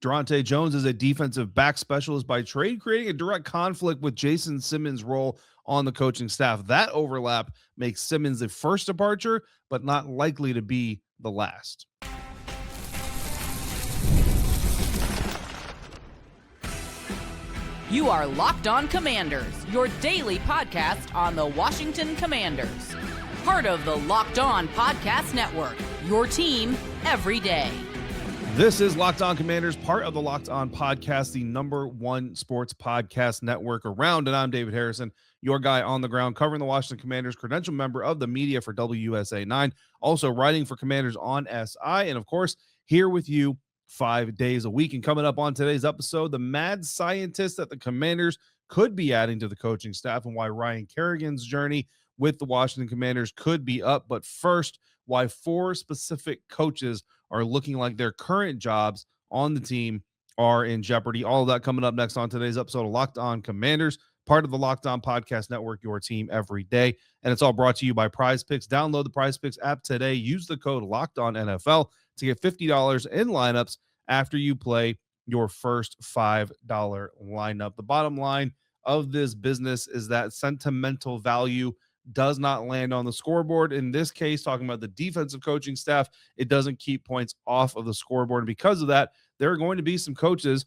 Daronte Jones is a defensive back specialist by trade, creating a direct conflict with Jason Simmons' role on the coaching staff. That overlap makes Simmons the first departure, but not likely to be the last. You are Locked On Commanders, your daily podcast on the Washington Commanders. Part of the Locked On Podcast Network, your team every day. This is Locked On Commanders, part of the Locked On Podcast, the #1 sports podcast network around. And I'm David Harrison, your guy on the ground, covering the Washington Commanders, credentialed member of the media for WUSA 9, also writing for Commanders on SI, and of course, here with you 5 days a week. And coming up on today's episode, the mad scientist that the Commanders could be adding to the coaching staff and why Ryan Kerrigan's journey with the Washington Commanders could be up. But first, why 4 specific coaches are looking like their current jobs on the team are in jeopardy. All of that coming up next on today's episode of Locked On Commanders, part of the Locked On Podcast Network, your team every day. And it's all brought to you by Prize Picks. Download the Prize Picks app today. Use the code LOCKEDONNFL to get $50 in lineups after you play your first $5 lineup. The bottom line of this business is that sentimental value does not land on the scoreboard. In this case, talking about the defensive coaching staff, it doesn't keep points off of the scoreboard. And because of that, there are going to be some coaches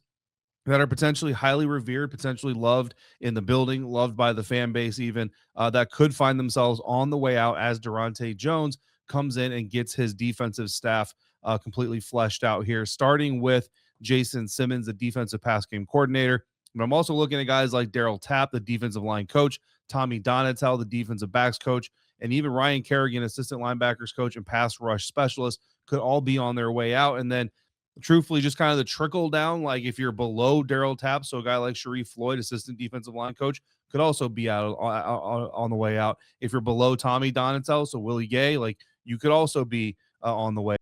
that are potentially highly revered, potentially loved in the building, loved by the fan base even, that could find themselves on the way out as Daronte Jones comes in and gets his defensive staff completely fleshed out here, starting with Jason Simmons, the defensive pass game coordinator. But I'm also looking at guys like Darryl Tapp, the defensive line coach, Tommy Donatel, the defensive backs coach, and even Ryan Kerrigan, assistant linebackers coach and pass rush specialist, could all be on their way out. And then truthfully, just kind of the trickle down, like if you're below Darryl Tapp, so a guy like Sharif Floyd, assistant defensive line coach, could also be out on the way out. If you're below Tommy Donatel, so Willie Gay, like you could also be on the way.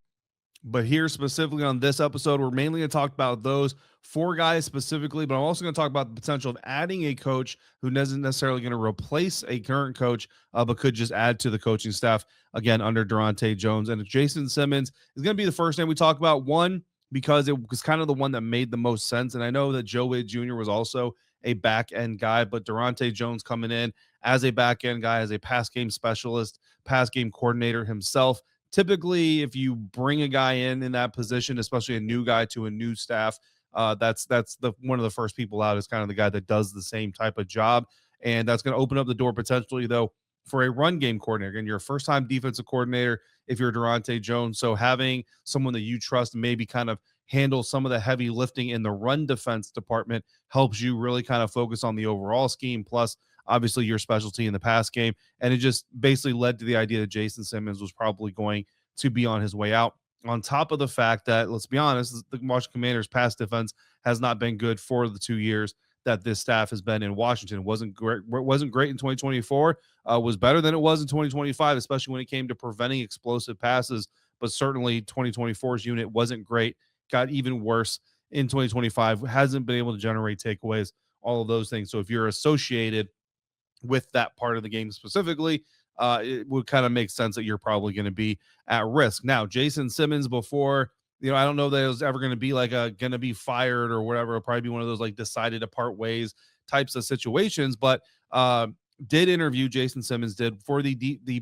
But here specifically on this episode, we're mainly going to talk about those 4 guys specifically, but I'm also going to talk about the potential of adding a coach who isn't necessarily going to replace a current coach, but could just add to the coaching staff, again, under Daronte Jones. And Jason Simmons is going to be the first name we talk about, one, because it was kind of the one that made the most sense. And I know that Joe Wade Jr. was also a back-end guy, but Daronte Jones coming in as a back-end guy, as a pass game specialist, pass game coordinator himself. Typically, if you bring a guy in that position, especially a new guy to a new staff, that's the one of the first people out is kind of the guy that does the same type of job. And that's going to open up the door potentially, though, for a run game coordinator. And your first-time defensive coordinator if you're Daronte Jones. So having someone that you trust maybe kind of handle some of the heavy lifting in the run defense department helps you really kind of focus on the overall scheme, plus obviously your specialty in the pass game. And it just basically led to the idea that Jason Simmons was probably going to be on his way out. On top of the fact that, let's be honest, the Washington Commanders pass defense has not been good for the 2 years that this staff has been in Washington. It wasn't great in 2024, was better than it was in 2025, especially when it came to preventing explosive passes. But certainly 2024's unit wasn't great, got even worse in 2025, hasn't been able to generate takeaways, all of those things. So if you're associated with that part of the game specifically, it would kind of make sense that you're probably going to be at risk. Now, Jason Simmons, before, I don't know that it was ever going to be like going to be fired or whatever. It'll probably be one of those like decided to part ways types of situations, but did interview Jason Simmons did for the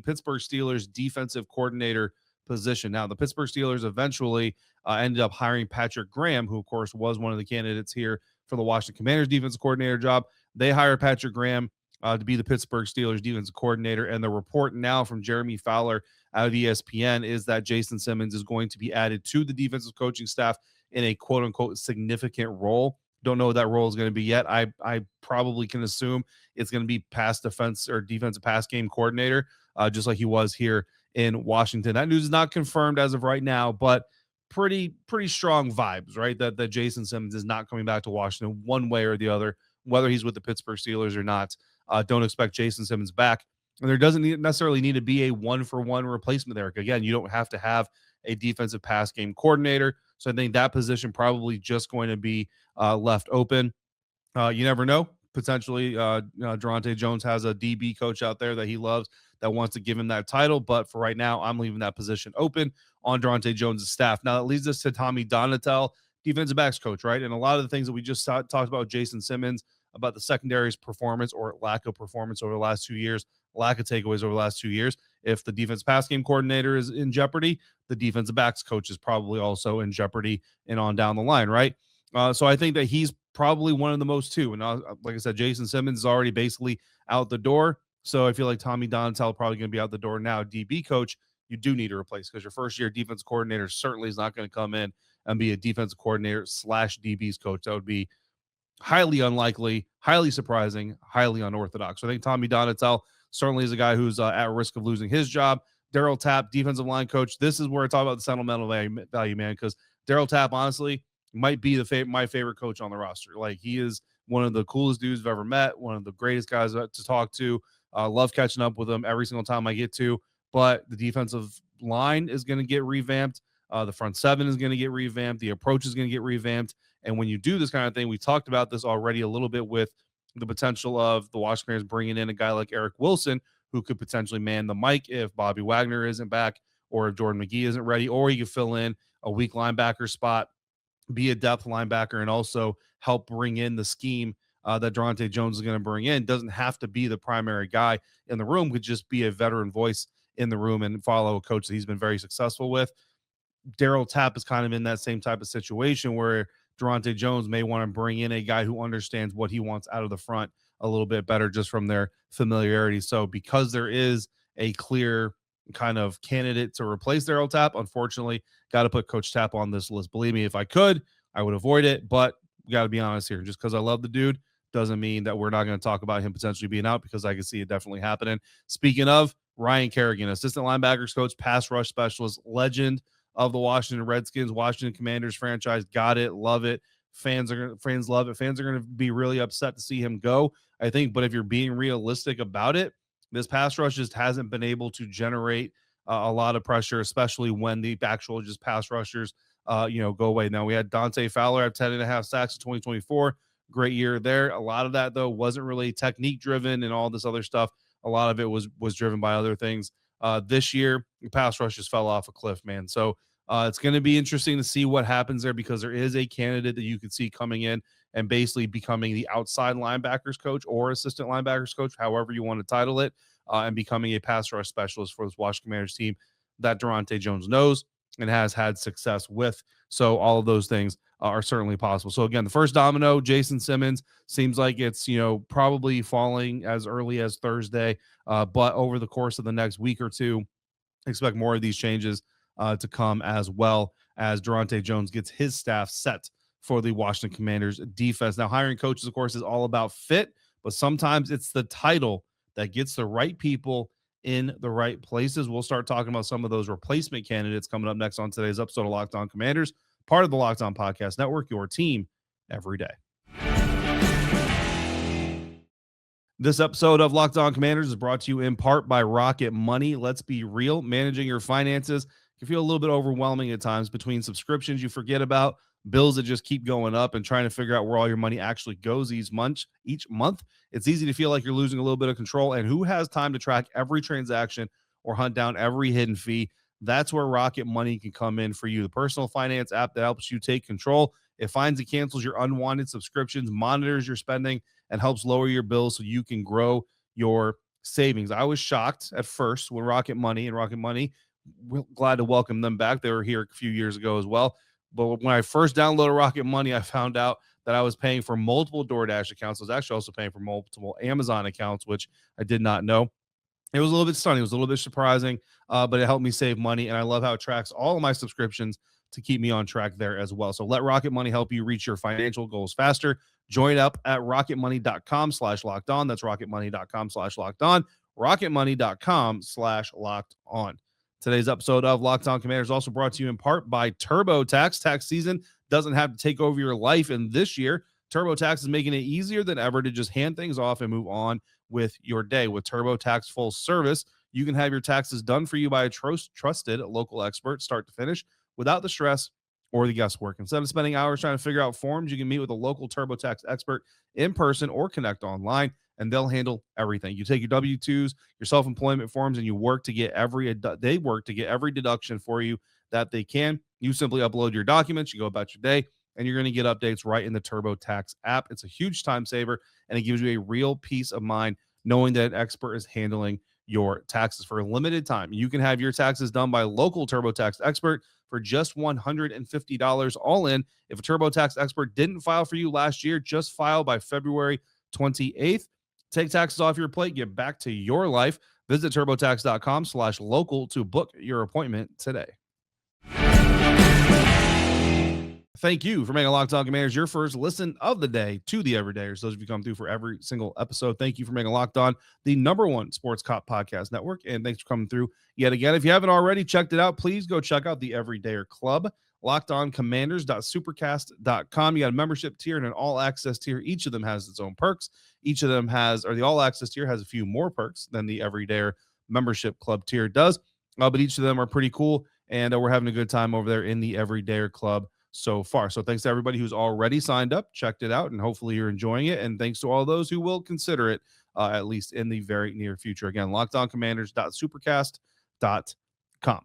Pittsburgh Steelers defensive coordinator position. Now, the Pittsburgh Steelers eventually ended up hiring Patrick Graham, who of course was one of the candidates here for the Washington Commanders defensive coordinator job. They hired Patrick Graham to be the Pittsburgh Steelers defensive coordinator. And the report now from Jeremy Fowler out of ESPN is that Jason Simmons is going to be added to the defensive coaching staff in a quote unquote significant role. Don't know what that role is going to be yet. I probably can assume it's going to be pass defense or defensive pass game coordinator, just like he was here in Washington. That news is not confirmed as of right now, but pretty strong vibes, right? That Jason Simmons is not coming back to Washington one way or the other, whether he's with the Pittsburgh Steelers or not. Don't expect Jason Simmons back. And there doesn't necessarily need to be a one-for-one replacement there. Again, you don't have to have a defensive pass game coordinator. So I think that position probably just going to be left open. You never know. Potentially, Daronte Jones has a DB coach out there that he loves that wants to give him that title. But for right now, I'm leaving that position open on Daronte Jones' staff. Now, that leads us to Tommy Donatel. defensive backs coach, right? And a lot of the things that we just talked about Jason Simmons, about the secondary's performance or lack of performance over the last 2 years, lack of takeaways over the last 2 years. If the defense pass game coordinator is in jeopardy, the defensive backs coach is probably also in jeopardy and on down the line, right? So I think that he's probably one of the most too. And like I said, Jason Simmons is already basically out the door. So I feel like Tommy Donatell probably going to be out the door now. DB coach, you do need to replace because your first year defense coordinator certainly is not going to come in and be a defensive coordinator / DB's coach. That would be highly unlikely, highly surprising, highly unorthodox. So I think Tommy Donatell certainly is a guy who's at risk of losing his job. Daryl Tapp, defensive line coach. This is where I talk about the sentimental value, man, because Daryl Tapp, honestly, might be my favorite coach on the roster. Like, he is one of the coolest dudes I've ever met, one of the greatest guys to talk to. Love catching up with him every single time I get to. But the defensive line is going to get revamped. The front seven is going to get revamped. The approach is going to get revamped. And when you do this kind of thing, we talked about this already a little bit with the potential of the Washington Commanders bringing in a guy like Eric Wilson, who could potentially man the mic if Bobby Wagner isn't back or if Jordan McGee isn't ready, or he could fill in a weak linebacker spot, be a depth linebacker, and also help bring in the scheme that Daronte Jones is going to bring in. Doesn't have to be the primary guy in the room, could just be a veteran voice in the room and follow a coach that he's been very successful with. Daryl Tapp is kind of in that same type of situation where Daronte Jones may want to bring in a guy who understands what he wants out of the front a little bit better just from their familiarity. So because there is a clear kind of candidate to replace Daryl Tapp, unfortunately, got to put Coach Tapp on this list. Believe me, if I could, I would avoid it, but we got to be honest here. Just because I love the dude doesn't mean that we're not going to talk about him potentially being out, because I can see it definitely happening. Speaking of, Ryan Kerrigan, assistant linebackers coach, pass rush specialist, legend of the Washington Redskins, Washington Commanders franchise. Got it. Love it. Fans love it. Fans are going to be really upset to see him go, I think. But if you're being realistic about it, this pass rush just hasn't been able to generate a lot of pressure, especially when the actual just pass rushers, go away. Now, we had Dante Fowler have 10.5 sacks in 2024. Great year there. A lot of that, though, wasn't really technique driven and all this other stuff. A lot of it was driven by other things. This year, the pass rush just fell off a cliff, man. So it's going to be interesting to see what happens there, because there is a candidate that you could see coming in and basically becoming the outside linebackers coach or assistant linebackers coach, however you want to title it, and becoming a pass rush specialist for this Washington Commanders team that Daronte Jones knows and has had success with. So all of those things are certainly possible. So again, the first domino, Jason Simmons, seems like it's, probably falling as early as Thursday, but over the course of the next week or two, expect more of these changes to come, as well as Daronte Jones gets his staff set for the Washington Commanders defense. Now, hiring coaches, of course, is all about fit, but sometimes it's the title that gets the right people in the right places. We'll start talking about some of those replacement candidates coming up next on today's episode of Locked On Commanders, part of the Locked On Podcast Network, your team every day. This episode of Locked On Commanders is brought to you in part by Rocket Money. Let's be real, managing your finances can feel a little bit overwhelming at times, between subscriptions you forget about, bills that just keep going up, and trying to figure out where all your money actually goes each month. It's easy to feel like you're losing a little bit of control, and who has time to track every transaction or hunt down every hidden fee? That's where Rocket Money can come in for you, the personal finance app that helps you take control. It finds and cancels your unwanted subscriptions, monitors your spending, and helps lower your bills so you can grow your savings. I was shocked at first when Rocket Money, we're glad to welcome them back. They were here a few years ago as well. But when I first downloaded Rocket Money, I found out that I was paying for multiple DoorDash accounts. I was actually also paying for multiple Amazon accounts, which I did not know. It was a little bit stunning. It was a little bit surprising, but it helped me save money. And I love how it tracks all of my subscriptions to keep me on track there as well. So let Rocket Money help you reach your financial goals faster. Join up at rocketmoney.com/lockedon. That's rocketmoney.com/lockedon. rocketmoney.com/lockedon. Today's episode of Locked On Commanders also brought to you in part by TurboTax. Tax season doesn't have to take over your life, and this year, TurboTax is making it easier than ever to just hand things off and move on with your day. With TurboTax Full Service, you can have your taxes done for you by a trusted local expert, start to finish, without the stress or the guesswork. Instead of spending hours trying to figure out forms, you can meet with a local TurboTax expert in person or connect online, and they'll handle everything. You take your W-2s, your self-employment forms, and they work to get every deduction for you that they can. You simply upload your documents, you go about your day, and you're going to get updates right in the TurboTax app. It's a huge time saver, and it gives you a real peace of mind knowing that an expert is handling your taxes for a limited time. You can have your taxes done by a local TurboTax expert for just $150 all in. If a TurboTax expert didn't file for you last year, just file by February 28th. Take taxes off your plate, get back to your life. Visit turbotax.com/local to book your appointment today. Thank you for making Locked On Commanders your first listen of the day to the Everydayers. Those of you come through for every single episode, thank you for making Locked On the #1 sports cop podcast network. And thanks for coming through yet again. If you haven't already checked it out, please go check out the Everydayer Club, lockedoncommanders.supercast.com. You got a membership tier and an all-access tier. Each of them has its own perks. Each of them has, or the all-access tier has a few more perks than the Everydayer membership club tier does. But each of them are pretty cool, and we're having a good time over there in the Everydayer Club so far. So thanks to everybody who's already signed up, checked it out, and hopefully you're enjoying it. And thanks to all those who will consider it, at least in the very near future. Again, lockedoncommanders.supercast.com.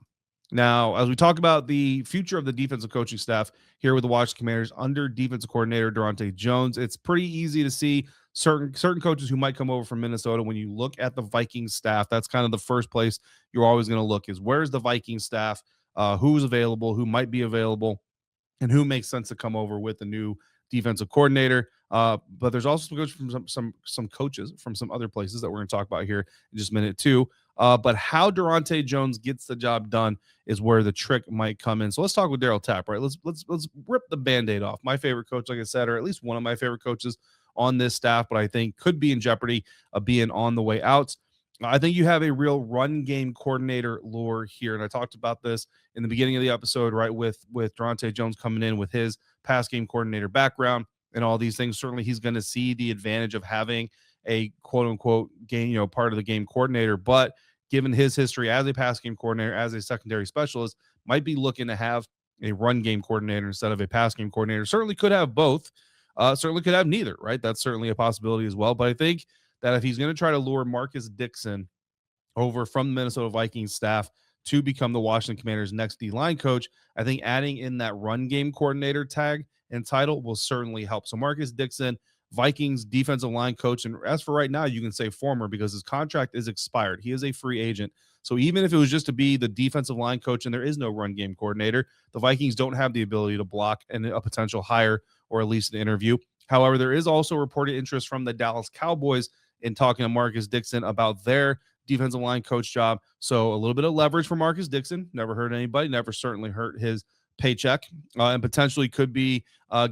Now, as we talk about the future of the defensive coaching staff here with the Washington Commanders under defensive coordinator Daronte Jones, it's pretty easy to see certain coaches who might come over from Minnesota. When you look at the Vikings staff, that's kind of the first place you're always going to look is where's the Vikings staff, who's available, who might be available, and who makes sense to come over with a new defensive coordinator. But there's also some coaches from some other places that we're going to talk about here in just a minute too. But how Daronte Jones gets the job done is where the trick might come in. So let's talk with Daryl Tapp, right? Let's rip the Band-Aid off. My favorite coach, like I said, or at least one of my favorite coaches on this staff, but I think could be in jeopardy of being on the way out. I think you have a real run game coordinator lure here. And I talked about this in the beginning of the episode, right? With Daronte Jones coming in with his pass game coordinator background and all these things. Certainly he's going to see the advantage of having a quote unquote game, part of the game coordinator. But given his history as a pass game coordinator, as a secondary specialist, might be looking to have a run game coordinator instead of a pass game coordinator. Certainly could have both. Certainly could have neither, right? That's certainly a possibility as well. But I think that if he's going to try to lure Marcus Dixon over from the Minnesota Vikings staff to become the Washington Commanders' next D-line coach, I think adding in that run game coordinator tag and title will certainly help. So Marcus Dixon, Vikings defensive line coach, and as for right now, you can say former because his contract is expired. He is a free agent. So even if it was just to be the defensive line coach and there is no run game coordinator, the Vikings don't have the ability to block a potential hire or at least an interview. However, there is also reported interest from the Dallas Cowboys in talking to Marcus Dixon about their defensive line coach job. So a little bit of leverage for Marcus Dixon. Never hurt anybody. Never certainly hurt his paycheck, and potentially could be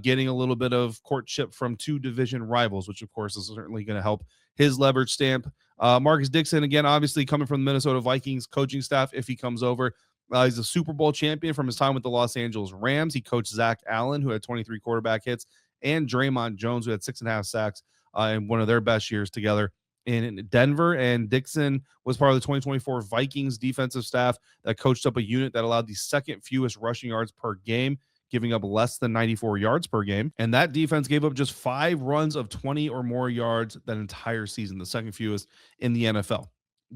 getting a little bit of courtship from two division rivals, which of course is certainly going to help his leverage stamp. Marcus Dixon, again, obviously coming from the Minnesota Vikings coaching staff, if he comes over, he's a Super Bowl champion from his time with the Los Angeles Rams. He coached Zach Allen, who had 23 quarterback hits, and Draymond Jones, who had 6.5 sacks in one of their best years together in Denver. And Dixon was part of the 2024 Vikings defensive staff that coached up a unit that allowed the second fewest rushing yards per game, giving up less than 94 yards per game. And that defense gave up just 5 runs of 20 or more yards that entire season, the second fewest in the NFL.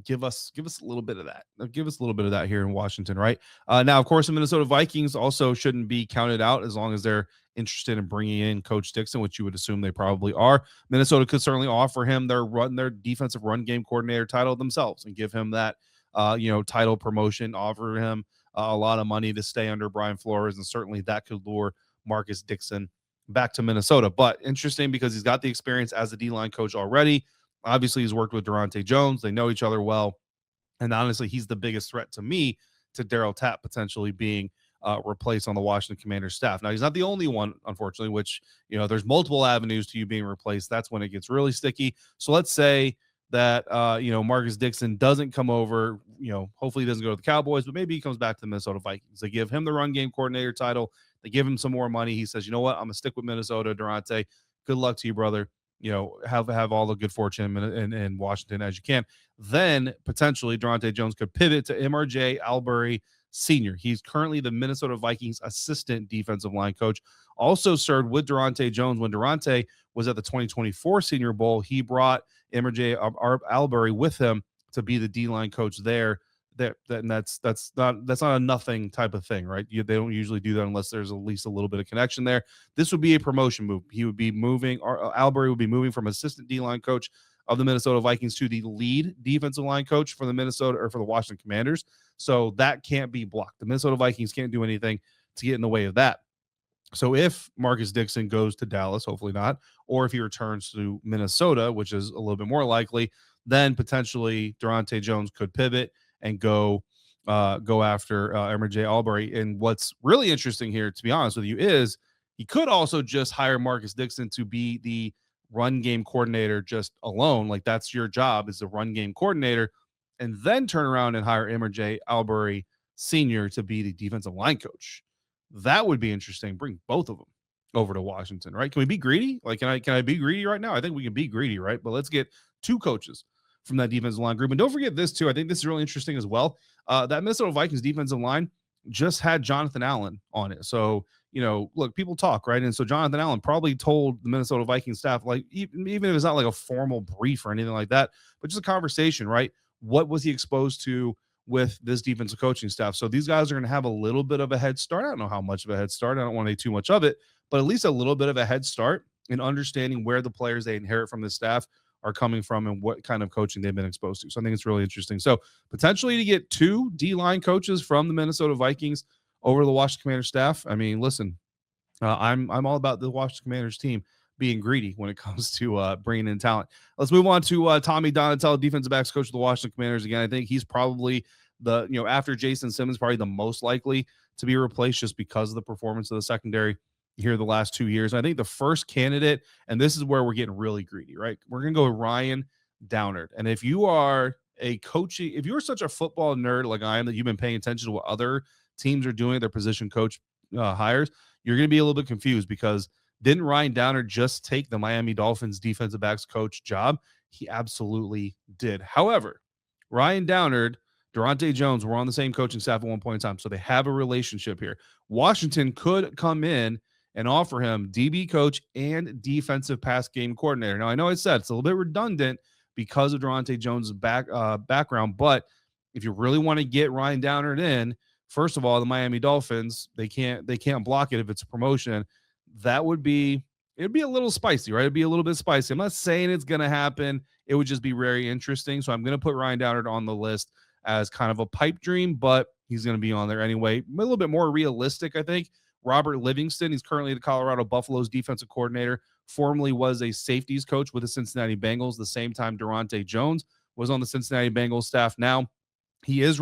Give us a little bit of that. Give us a little bit of that here in Washington, right? Now, of course, the Minnesota Vikings also shouldn't be counted out as long as they're interested in bringing in Coach Dixon, which you would assume they probably are. Minnesota could certainly offer him their defensive run game coordinator title themselves and give him that, title promotion, offer him a lot of money to stay under Brian Flores, and certainly that could lure Marcus Dixon back to Minnesota. But interesting because he's got the experience as a D-line coach already. Obviously, he's worked with Daronte Jones. They know each other well. And honestly, he's the biggest threat to me to Daryl Tapp potentially being replaced on the Washington Commanders staff. Now, he's not the only one, unfortunately, which, there's multiple avenues to you being replaced. That's when it gets really sticky. So let's say that, Marcus Dixon doesn't come over, hopefully he doesn't go to the Cowboys, but maybe he comes back to the Minnesota Vikings. They give him the run game coordinator title. They give him some more money. He says, you know what, I'm going to stick with Minnesota, Daronte. Good luck to you, brother. Have all the good fortune in Washington as you can. Then potentially Daronte Jones could pivot to Imarjaye Albury Sr. He's currently the Minnesota Vikings assistant defensive line coach. Also served with Daronte Jones when Daronte was at the 2024 Senior Bowl. He brought Imarjaye Albury with him to be the D-line coach there that's not a nothing type of thing, right? They don't usually do that unless there's at least a little bit of connection there. This would be a promotion move. He would be moving, or Albury would be moving from assistant D-line coach of the Minnesota Vikings to the lead defensive line coach for the Washington Commanders. So that can't be blocked. The Minnesota Vikings can't do anything to get in the way of that. So if Marcus Dixon goes to Dallas, hopefully not, or if he returns to Minnesota, which is a little bit more likely, then potentially Daronte Jones could pivot and go after Imarjaye Albury. And what's really interesting here, to be honest with you, is he could also just hire Marcus Dixon to be the run game coordinator just alone. Like, that's your job, is the run game coordinator, and then turn around and hire Imarjaye Albury Sr. to be the defensive line coach. That would be interesting. Bring both of them over to Washington, right? Can we be greedy? Like, can I be greedy right now? I think we can be greedy, right? But let's get two coaches from that defensive line group. And don't forget this too. I think this is really interesting as well. That Minnesota Vikings defensive line just had Jonathan Allen on it. So, look, people talk, right? And so Jonathan Allen probably told the Minnesota Vikings staff, like, even if it's not like a formal brief or anything like that, but just a conversation, right? What was he exposed to with this defensive coaching staff? So these guys are going to have a little bit of a head start. I don't know how much of a head start. I don't want to say too much of it, but at least a little bit of a head start in understanding where the players they inherit from the staff are coming from and what kind of coaching they've been exposed to. So I think it's really interesting. So potentially to get two D-line coaches from the Minnesota Vikings over the Washington Commanders staff. I mean, listen, I'm all about the Washington Commanders team being greedy when it comes to bringing in talent. Let's move on to Tommy Donatello, defensive backs coach of the Washington Commanders. Again, I think he's probably after Jason Simmons, probably the most likely to be replaced just because of the performance of the secondary here the last 2 years. I think the first candidate, and this is where we're getting really greedy, right? We're going to go with Ryan Downard. And if you are if you're such a football nerd like I am, that you've been paying attention to what other teams are doing, their position coach hires, you're going to be a little bit confused, because didn't Ryan Downard just take the Miami Dolphins defensive backs coach job? He absolutely did. However, Ryan Downard, Daronte Jones were on the same coaching staff at one point in time, so they have a relationship here. Washington could come in and offer him DB coach and defensive pass game coordinator. Now, I know I said it's a little bit redundant because of Daronte Jones' background, but if you really want to get Ryan Downard in, first of all, the Miami Dolphins, they can't block it if it's a promotion. It'd be a little spicy, right? It'd be a little bit spicy. I'm not saying it's going to happen. It would just be very interesting. So I'm going to put Ryan Downard on the list as kind of a pipe dream, but he's going to be on there anyway. A little bit more realistic, I think. Robert Livingston, he's currently the Colorado Buffaloes defensive coordinator, formerly was a safeties coach with the Cincinnati Bengals, the same time Daronte Jones was on the Cincinnati Bengals staff. Now he is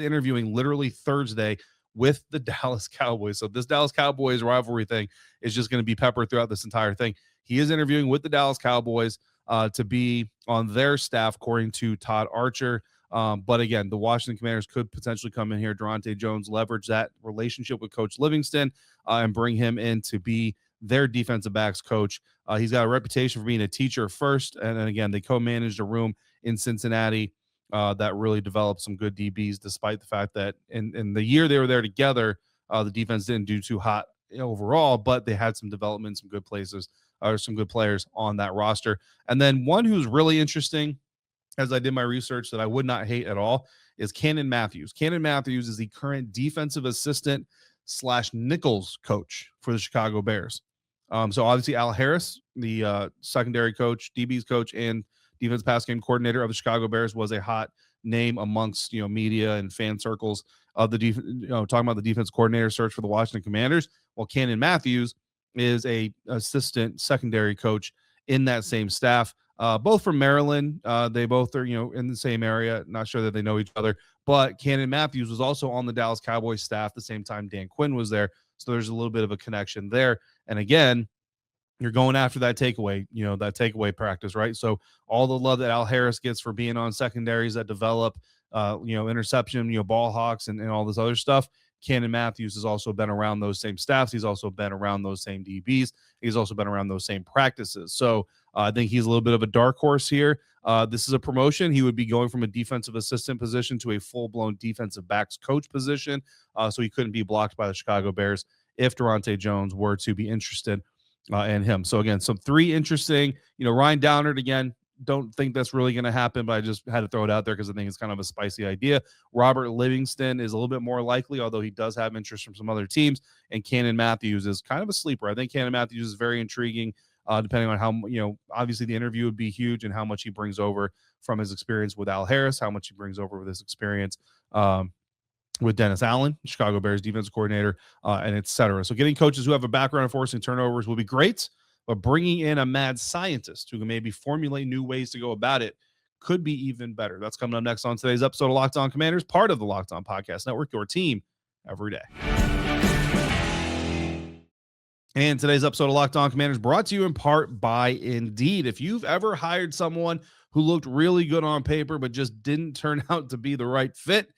interviewing literally Thursday with the Dallas Cowboys. So this Dallas Cowboys rivalry thing is just going to be peppered throughout this entire thing. He is interviewing with the Dallas Cowboys to be on their staff, according to Todd Archer. But again, the Washington Commanders could potentially come in here. Daronte Jones leverage that relationship with Coach Livingston and bring him in to be their defensive backs coach. He's got a reputation for being a teacher first. And then again, they co-managed a room in Cincinnati that really developed some good DBs, despite the fact that in the year they were there together, the defense didn't do too hot overall, but they had some development, some good places, or some good players on that roster. And then one who's really interesting, as I did my research, that I would not hate at all, is Cannon Matthews. Cannon Matthews is the current defensive assistant / Nichols coach for the Chicago Bears. So obviously Al Harris, the secondary coach, DB's coach, and defense pass game coordinator of the Chicago Bears, was a hot name amongst media and fan circles of the talking about the defense coordinator search for the Washington Commanders. Well, Cannon Matthews is a assistant secondary coach in that same staff. Both from Maryland. They both are, in the same area. Not sure that they know each other, but Cannon Matthews was also on the Dallas Cowboys staff the same time Dan Quinn was there. So there's a little bit of a connection there. And again, you're going after that takeaway practice, right? So all the love that Al Harris gets for being on secondaries that develop, interception, ball hawks and all this other stuff. Cannon Matthews has also been around those same staffs. He's also been around those same DBs. He's also been around those same practices. So I think he's a little bit of a dark horse here. This is a promotion. He would be going from a defensive assistant position to a full-blown defensive backs coach position. So he couldn't be blocked by the Chicago Bears if Daronte Jones were to be interested in him. So again, some three interesting, Ryan Downard, again, don't think that's really going to happen, but I just had to throw it out there because I think it's kind of a spicy idea. Robert Livingston is a little bit more likely, although he does have interest from some other teams. And Cannon Matthews is kind of a sleeper. I think Cannon Matthews is very intriguing, depending on how, obviously the interview would be huge and how much he brings over from his experience with Al Harris, how much he brings over with his experience with Dennis Allen, Chicago Bears defensive coordinator, and et cetera. So getting coaches who have a background in forcing turnovers will be great, but bringing in a mad scientist who can maybe formulate new ways to go about it could be even better. That's coming up next on today's episode of Locked On Commanders, part of the Locked On Podcast Network, your team every day. And today's episode of Locked On Commanders brought to you in part by Indeed. If you've ever hired someone who looked really good on paper but just didn't turn out to be the right fit,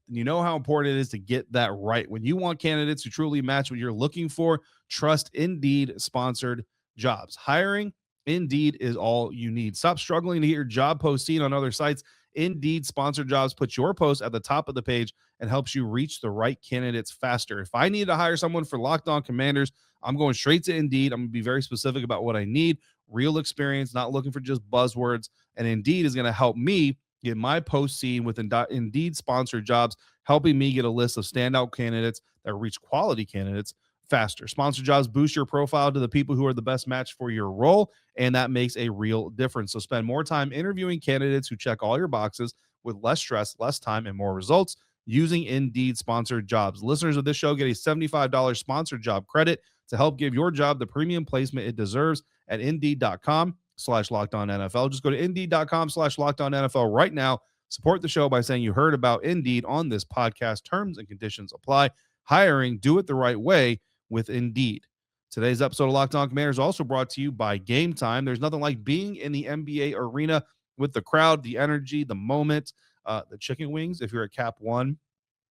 then you know how important it is to get that right. When you want candidates who truly match what you're looking for, trust Indeed sponsored jobs. Hiring, Indeed is all you need. Stop struggling to get your job post seen on other sites. Indeed sponsored jobs puts your post at the top of the page and helps you reach the right candidates faster. If I need to hire someone for Locked On Commanders, I'm going straight to Indeed. I'm going to be very specific about what I need, real experience, not looking for just buzzwords. And Indeed is going to help me get my post seen with Indeed sponsored jobs, helping me get a list of standout candidates that reach quality candidates faster. Sponsored jobs boost your profile to the people who are the best match for your role, and that makes a real difference. So spend more time interviewing candidates who check all your boxes with less stress, less time, and more results using Indeed sponsored jobs. Listeners of this show get a $75 sponsored job credit to help give your job the premium placement it deserves at Indeed.com/LockedOnNFL. Just go to Indeed.com/LockedOnNFL right now. Support the show by saying you heard about Indeed on this podcast. Terms and conditions apply. Hiring, do it the right way with Indeed. Today's episode of Locked On Commanders is also brought to you by Game Time. There's nothing like being in the NBA arena with the crowd, the energy, the moment, the chicken wings. If you're at Cap One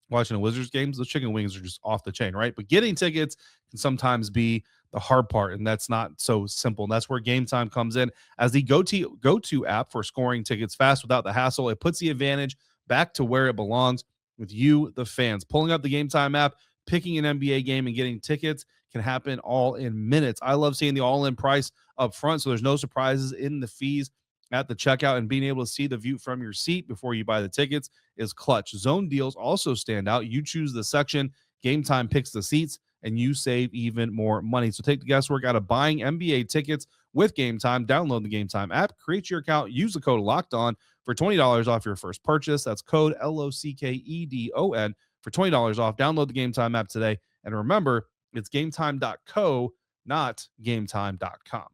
watching the Wizards games, those chicken wings are just off the chain, right? But getting tickets can sometimes be the hard part, and that's not so simple. And that's where Game Time comes in as the go-to app for scoring tickets fast without the hassle. It puts the advantage back to where it belongs with you, the fans. Pulling up the Game Time app, picking an NBA game, and getting tickets can happen all in minutes. I love seeing the all-in price up front, so there's no surprises in the fees at the checkout, and being able to see the view from your seat before you buy the tickets is clutch. Zone deals also stand out. You choose the section, Game Time picks the seats, and you save even more money. So take the guesswork out of buying NBA tickets with Game Time. Download the Game Time app, create your account, use the code LOCKEDON for $20 off your first purchase. That's code LOCKEDON for $20 off. Download the Game Time app today. And remember, it's gametime.co, not gametime.com.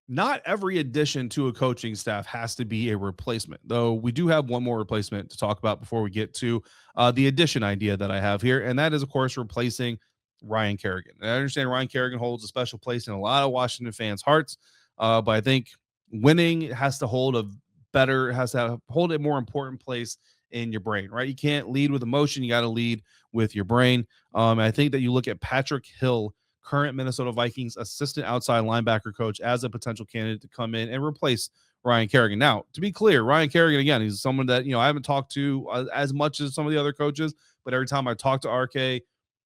Not every addition to a coaching staff has to be a replacement, though we do have one more replacement to talk about before we get to the addition idea that I have here, and that is, of course, replacing Ryan Kerrigan. And I understand Ryan Kerrigan holds a special place in a lot of Washington fans' hearts, but I think winning has to hold a more important place in your brain, right? You can't lead with emotion. You got to lead with your brain. I think that you look at Patrick Hill, current Minnesota Vikings assistant outside linebacker coach, as a potential candidate to come in and replace Ryan Kerrigan. Now, to be clear, Ryan Kerrigan, again, he's someone that, I haven't talked to as much as some of the other coaches, but every time I talk to RK,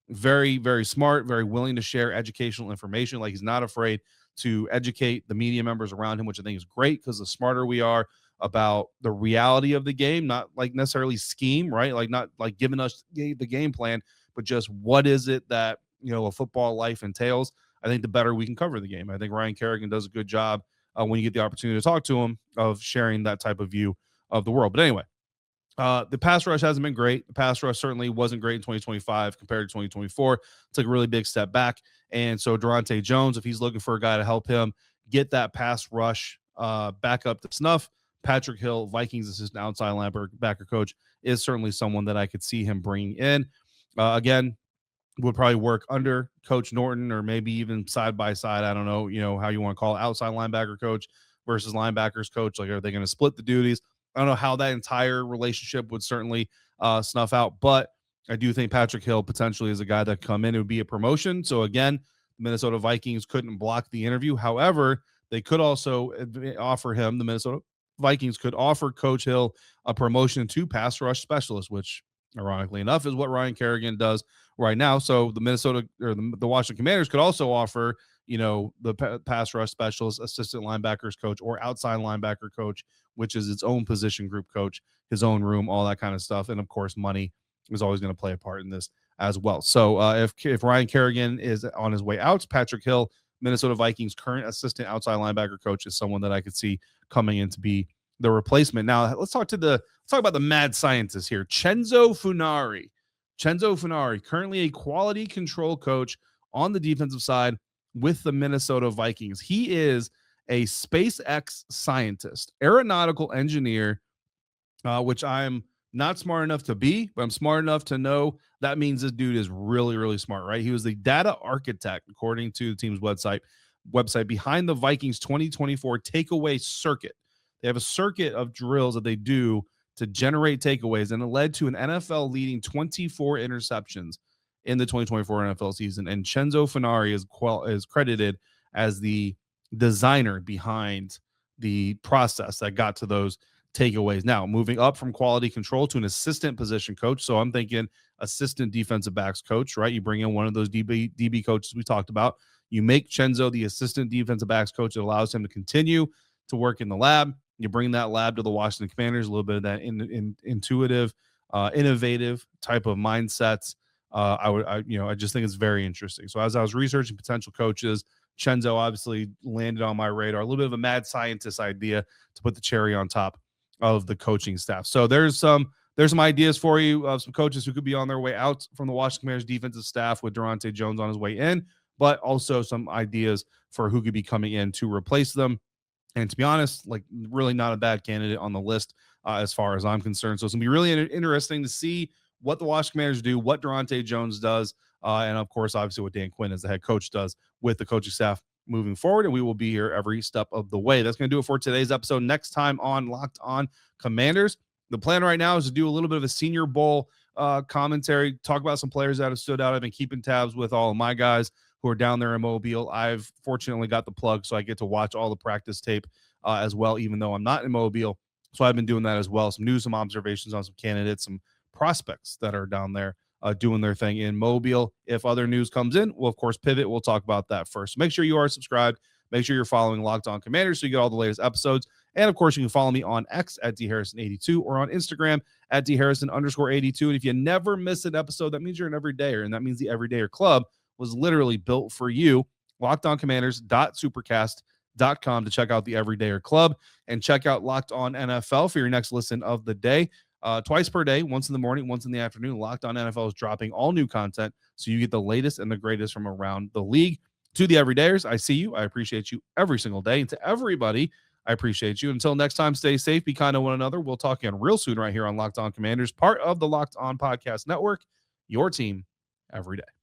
very, very smart, very willing to share educational information. Like, he's not afraid to educate the media members around him, which I think is great, because the smarter we are about the reality of the game, not like necessarily scheme, right? Like, not like giving us the game plan, but just what is it that, a football life entails. I think the better we can cover the game. I think Ryan Kerrigan does a good job when you get the opportunity to talk to him of sharing that type of view of the world. But anyway, the pass rush hasn't been great. The pass rush certainly wasn't great in 2025 compared to 2024. Took a really big step back. And so Daronte Jones, if he's looking for a guy to help him get that pass rush back up to snuff, Patrick Hill, Vikings assistant outside linebacker coach, is certainly someone that I could see him bringing in. Again, would probably work under Coach Norton, or maybe even side by side. I don't know, how you want to call it, outside linebacker coach versus linebackers coach. Like, are they going to split the duties? I don't know how that entire relationship would certainly snuff out, but I do think Patrick Hill potentially is a guy that come in. It would be a promotion. So again, the Minnesota Vikings couldn't block the interview. However, they could also offer him, the Minnesota Vikings could offer Coach Hill a promotion to pass rush specialist, which ironically enough is what Ryan Kerrigan does right now. So the Minnesota or the Washington Commanders could also offer, the pass rush specialist, assistant linebackers coach, or outside linebacker coach, which is its own position group coach, his own room, all that kind of stuff. And of course, money is always going to play a part in this as well. So if Ryan Kerrigan is on his way out, Patrick Hill, Minnesota Vikings current assistant outside linebacker coach, is someone that I could see coming in to be the replacement. Now let's talk about the mad scientist here, Chenzo Funari. Chenzo Funari, currently a quality control coach on the defensive side with the Minnesota Vikings. He is a SpaceX scientist, aeronautical engineer, which I'm not smart enough to be, but I'm smart enough to know that means this dude is really, really smart, right? He was the data architect, according to the team's website behind the Vikings 2024 takeaway circuit. They have a circuit of drills that they do to generate takeaways, and it led to an NFL leading 24 interceptions in the 2024 NFL season. And Chenzo Funari is credited as the designer behind the process that got to those takeaways. Now, moving up from quality control to an assistant position coach. So I'm thinking assistant defensive backs coach, right? You bring in one of those DB coaches we talked about. You make Chenzo the assistant defensive backs coach. That allows him to continue to work in the lab. You bring that lab to the Washington Commanders, a little bit of that intuitive, innovative type of mindsets. I just think it's very interesting. So as I was researching potential coaches, Chenzo obviously landed on my radar. A little bit of a mad scientist idea to put the cherry on top of the coaching staff. So there's some ideas for you of some coaches who could be on their way out from the Washington Commanders defensive staff with Daronte Jones on his way in, but also some ideas for who could be coming in to replace them. And to be honest, like really not a bad candidate on the list as far as I'm concerned. So it's going to be really interesting to see what the Washington Commanders do, what Daronte Jones does, and of course, obviously what Dan Quinn as the head coach does with the coaching staff moving forward. And we will be here every step of the way. That's going to do it for today's episode. Next time on Locked On Commanders, the plan right now is to do a little bit of a Senior Bowl commentary, talk about some players that have stood out. I've been keeping tabs with all of my guys who are down there in Mobile. I've fortunately got the plug, so I get to watch all the practice tape as well, even though I'm not in Mobile. So I've been doing that as well. Some news, some observations on some candidates, some prospects that are down there doing their thing in Mobile. If other news comes in, we'll, of course, pivot. We'll talk about that first. So make sure you are subscribed. Make sure you're following Locked On Commanders so you get all the latest episodes. And, of course, you can follow me on X at dharrison82 or on Instagram at dharrison_82. And if you never miss an episode, that means you're an everydayer, and that means the Everydayer Club was literally built for you. LockedOnCommanders.supercast.com to check out the Everydayer Club, and check out Locked On NFL for your next listen of the day. Twice per day, once in the morning, once in the afternoon. Locked On NFL is dropping all new content, so you get the latest and the greatest from around the league. To the Everydayers, I see you. I appreciate you every single day. And to everybody, I appreciate you. Until next time, stay safe, be kind to one another. We'll talk again real soon right here on Locked On Commanders, part of the Locked On Podcast Network, your team every day.